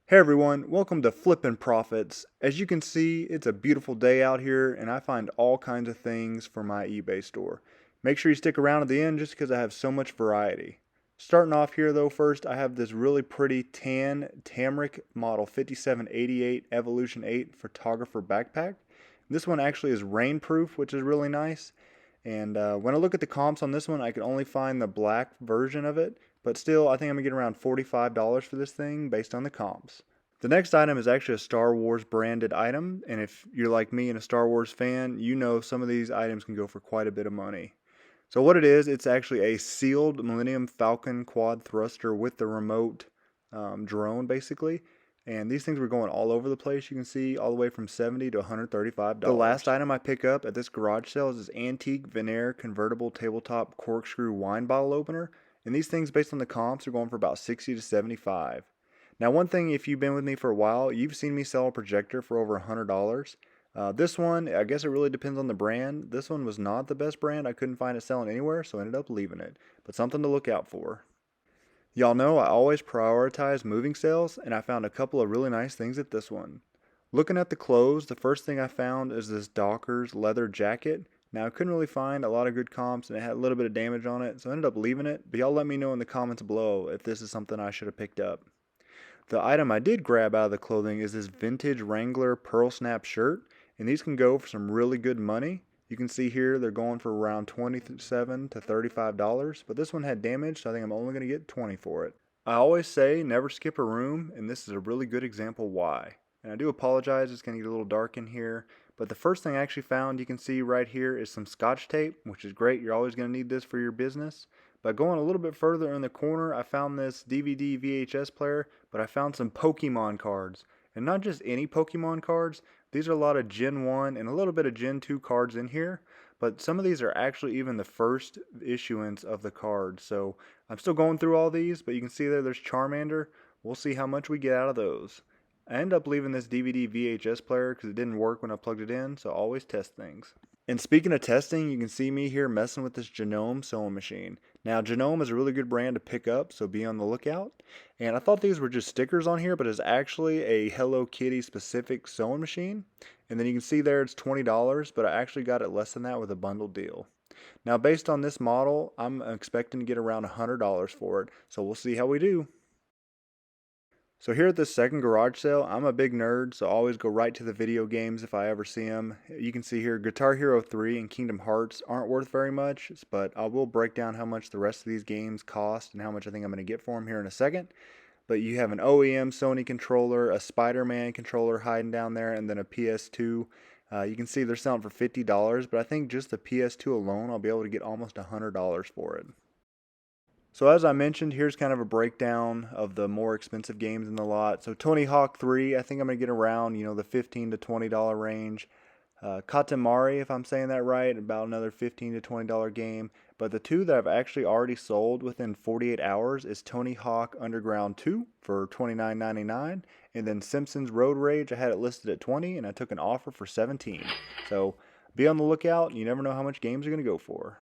Hey everyone, welcome to Flippin' Profits. As you can see, it's a beautiful day out here and I find all kinds of things for my eBay store. Make sure you stick around to the end just because I have so much variety. Starting off here though, first I have this really pretty tan Tamric model 5788 Evolution 8 photographer backpack. This one actually is rainproof, which is really nice. And when I look at the comps on this one, I can only find the black version of it, but still, I think I'm gonna get around $45 for this thing based on the comps. The next item is actually a Star Wars branded item, and if you're like me and a Star Wars fan, you know some of these items can go for quite a bit of money. So what it is, it's actually a sealed Millennium Falcon quad thruster with the remote drone, basically. And these things were going all over the place. You can see all the way from $70 to $135. The last item I pick up at this garage sale is this antique veneer convertible tabletop corkscrew wine bottle opener. And these things, based on the comps, are going for about 60 to 75. Now, one thing, if you've been with me for a while, you've seen me sell a projector for over $100. This one, I guess it really depends on the brand. This one was not the best brand. I couldn't find it selling anywhere, so I ended up leaving it. But something to look out for. Y'all know I always prioritize moving sales, and I found a couple of really nice things at this one. Looking at the clothes, the first thing I found is this Dockers leather jacket. Now, I couldn't really find a lot of good comps, and it had a little bit of damage on it, so I ended up leaving it. But y'all let me know in the comments below if this is something I should have picked up. The item I did grab out of the clothing is this vintage Wrangler pearl snap shirt, and these can go for some really good money. You can see here they're going for around $27 to $35, but this one had damage, so I think I'm only going to get $20 for it. I always say never skip a room, and this is a really good example why. And I do apologize, it's going to get a little dark in here, but the first thing I actually found, you can see right here, is some Scotch tape, which is great. You're always going to need this for your business. But going a little bit further in the corner, I found this DVD VHS player, but I found some Pokemon cards. And not just any Pokemon cards, these are a lot of Gen 1 and a little bit of Gen 2 cards in here, but some of these are actually even the first issuance of the cards. So I'm still going through all these, but you can see there's Charmander. We'll see how much we get out of those. I ended up leaving this DVD VHS player because it didn't work when I plugged it in, so always test things. And speaking of testing, you can see me here messing with this Genome sewing machine. Now, Genome is a really good brand to pick up, so be on the lookout. And I thought these were just stickers on here, but it's actually a Hello Kitty specific sewing machine. And then you can see there it's $20, but I actually got it less than that with a bundle deal. Now, based on this model, I'm expecting to get around $100 for it, so we'll see how we do. So here at this second garage sale, I'm a big nerd, so I always go right to the video games if I ever see them. You can see here Guitar Hero 3 and Kingdom Hearts aren't worth very much, but I will break down how much the rest of these games cost and how much I think I'm going to get for them here in a second. But you have an OEM Sony controller, a Spider-Man controller hiding down there, and then a PS2. You can see they're selling for $50, but I think just the PS2 alone, I'll be able to get almost $100 for it. So as I mentioned, here's kind of a breakdown of the more expensive games in the lot. So Tony Hawk 3, I think I'm going to get around, the $15 to $20 range. Katamari, if I'm saying that right, about another $15 to $20 game. But the two that I've actually already sold within 48 hours is Tony Hawk Underground 2 for $29.99. And then Simpsons Road Rage, I had it listed at $20 and I took an offer for $17. So be on the lookout. You never know how much games are going to go for.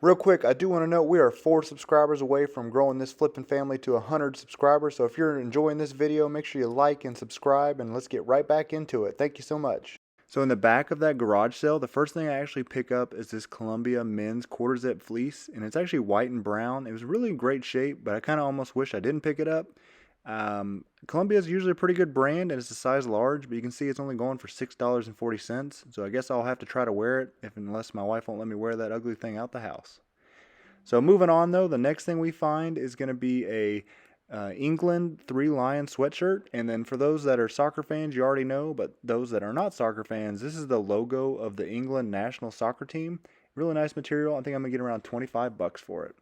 Real quick, I do want to note we are 4 subscribers away from growing this flipping family to 100 subscribers. So if you're enjoying this video, make sure you like and subscribe, and let's get right back into it. Thank you so much. So in the back of that garage sale, the first thing I actually pick up is this Columbia men's quarter zip fleece, and it's actually white and brown. It was really in great shape, but I kind of almost wish I didn't pick it up. Columbia is usually a pretty good brand, and it's a size large, but you can see it's only going for $6.40. So I guess I'll have to try to wear it unless my wife won't let me wear that ugly thing out the house. So moving on though, the next thing we find is going to be a England 3 Lion sweatshirt. And then for those that are soccer fans, you already know, but those that are not soccer fans, this is the logo of the England national soccer team. Really nice material. I think I'm going to get around 25 bucks for it.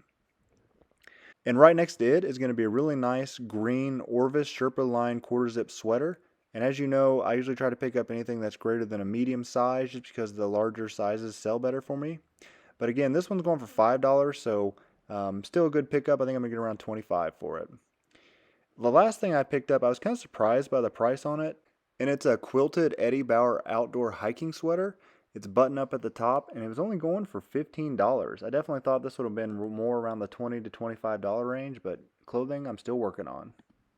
And right next to it is going to be a really nice green Orvis Sherpa line quarter zip sweater. And as you know, I usually try to pick up anything that's greater than a medium size just because the larger sizes sell better for me. But again, this one's going for $5, so still a good pickup. I think I'm going to get around 25 for it. The last thing I picked up, I was kind of surprised by the price on it. And it's a quilted Eddie Bauer outdoor hiking sweater. It's button up at the top, and it was only going for $15. I definitely thought this would have been more around the $20 to $25 range, but clothing I'm still working on.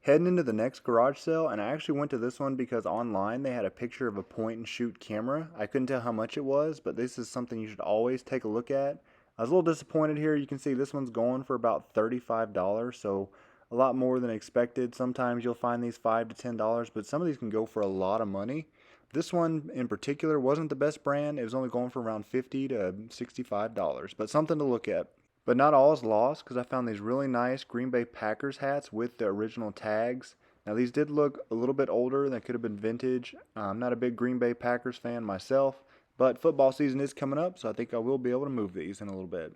Heading into the next garage sale, and I actually went to this one because online they had a picture of a point and shoot camera. I couldn't tell how much it was, but this is something you should always take a look at. I was a little disappointed here. You can see this one's going for about $35, so a lot more than expected. Sometimes you'll find these $5 to $10, but some of these can go for a lot of money. This one in particular wasn't the best brand. It was only going for around $50 to $65, but something to look at. But not all is lost because I found these really nice Green Bay Packers hats with the original tags. Now these did look a little bit older. They could have been vintage. I'm not a big Green Bay Packers fan myself, but football season is coming up, so I think I will be able to move these in a little bit.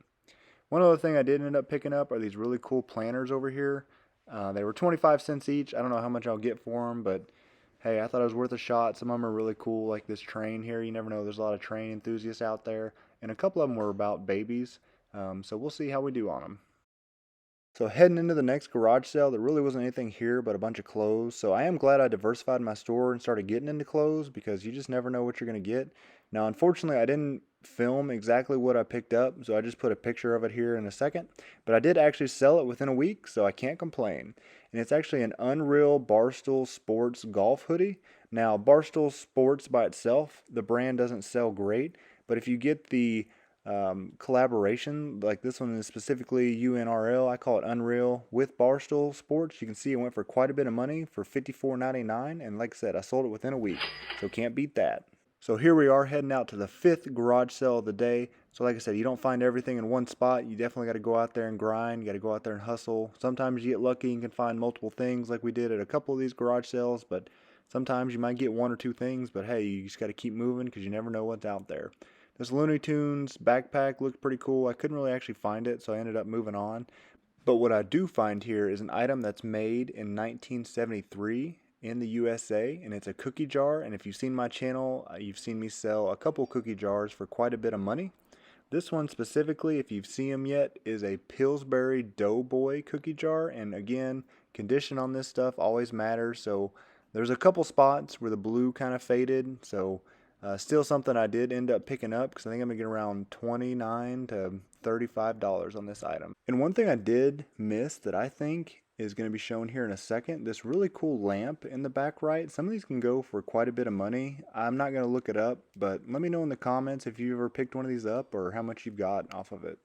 One other thing I did end up picking up are these really cool planters over here. They were 25 cents each. I don't know how much I'll get for them, but hey, I thought it was worth a shot. Some of them are really cool, like this train here. You never know, there's a lot of train enthusiasts out there. And a couple of them were about babies. So we'll see how we do on them. So heading into the next garage sale, there really wasn't anything here but a bunch of clothes. So I am glad I diversified my store and started getting into clothes because you just never know what you're going to get. Now, unfortunately, I didn't film exactly what I picked up, so I just put a picture of it here in a second. But I did actually sell it within a week, so I can't complain. And it's actually an Unreal Barstool Sports golf hoodie. Now, Barstool Sports by itself, the brand doesn't sell great, but if you get the collaboration, like this one is specifically UNRL, I call it Unreal, with Barstool Sports, you can see it went for quite a bit of money for $54.99, and like I said, I sold it within a week, so can't beat that. So here we are heading out to the 5th garage sale of the day. So like I said, you don't find everything in one spot. You definitely got to go out there and grind. You got to go out there and hustle. Sometimes you get lucky and can find multiple things like we did at a couple of these garage sales, but sometimes you might get one or two things, but hey, you just got to keep moving because you never know what's out there. This Looney Tunes backpack looked pretty cool. I couldn't really actually find it, so I ended up moving on. But what I do find here is an item that's made in 1973 in the USA, and it's a cookie jar. And if you've seen my channel, you've seen me sell a couple cookie jars for quite a bit of money. This one specifically, if you've seen them yet, is a Pillsbury Doughboy cookie jar. And again, condition on this stuff always matters. So there's a couple spots where the blue kind of faded. So still something I did end up picking up because I think I'm going to get around $29 to $35 on this item. And one thing I did miss that I think is going to be shown here in a second, this really cool lamp in the back right. Some of these can go for quite a bit of money. I'm not going to look it up, but let me know in the comments if you ever picked one of these up or how much you've got off of it.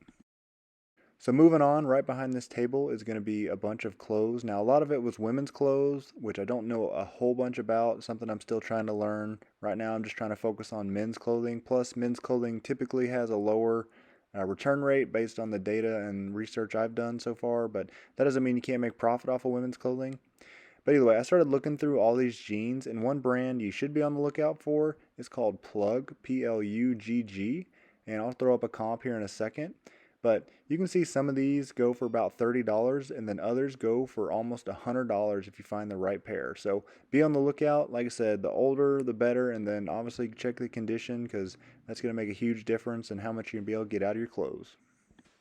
So moving on, right behind this table is going to be a bunch of clothes. Now, a lot of it was women's clothes, which I don't know a whole bunch about, something I'm still trying to learn. Right now, I'm just trying to focus on men's clothing. Plus, men's clothing typically has a lower return rate based on the data and research I've done so far, but that doesn't mean you can't make profit off of women's clothing. But either way, I started looking through all these jeans, and one brand you should be on the lookout for is called Plug, Plugg, and I'll throw up a comp here in a second. But you can see some of these go for about $30, and then others go for almost $100 if you find the right pair. So be on the lookout. Like I said, the older the better, and then obviously check the condition because that's going to make a huge difference in how much you're going to be able to get out of your clothes.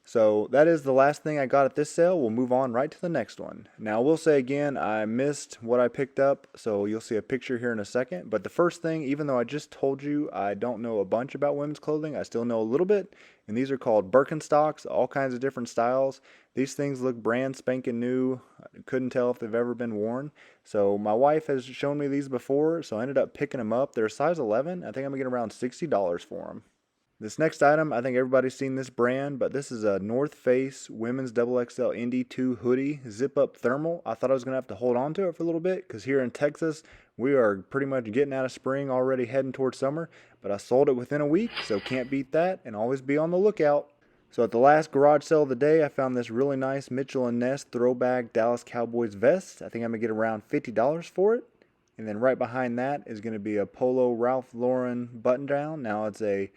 So that is the last thing I got at this sale. We'll move on right to the next one. Now, I will say again, I missed what I picked up, so you'll see a picture here in a second. But the first thing, even though I just told you I don't know a bunch about women's clothing, I still know a little bit. And these are called Birkenstocks, all kinds of different styles. These things look brand spanking new. I couldn't tell if they've ever been worn. So my wife has shown me these before, so I ended up picking them up. They're a size 11. I think I'm going to get around $60 for them. This next item, I think everybody's seen this brand, but this is a North Face Women's XXL Indy 2 hoodie, zip-up thermal. I thought I was going to have to hold on to it for a little bit because here in Texas, we are pretty much getting out of spring, already heading towards summer, but I sold it within a week, so can't beat that, and always be on the lookout. So at the last garage sale of the day, I found this really nice Mitchell & Ness throwback Dallas Cowboys vest. I think I'm going to get around $50 for it. And then right behind that is going to be a Polo Ralph Lauren button-down. Now it's a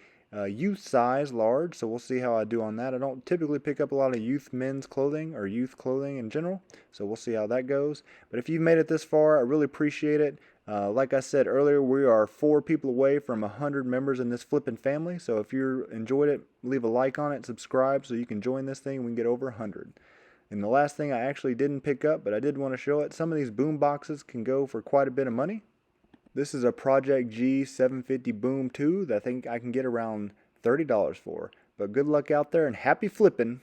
youth size large, so we'll see how I do on that. I don't typically pick up a lot of youth men's clothing or youth clothing in general, so we'll see how that goes. But if you've made it this far, I really appreciate it. Like I said earlier, we are 4 people away from 100 members in this flipping family, so if you enjoyed it, leave a like on it, subscribe so you can join this thing and we can get over 100. And the last thing I actually didn't pick up, but I did want to show it, some of these boom boxes can go for quite a bit of money. This is a Project G 750 Boom 2 that I think I can get around $30 for. But good luck out there and happy flipping!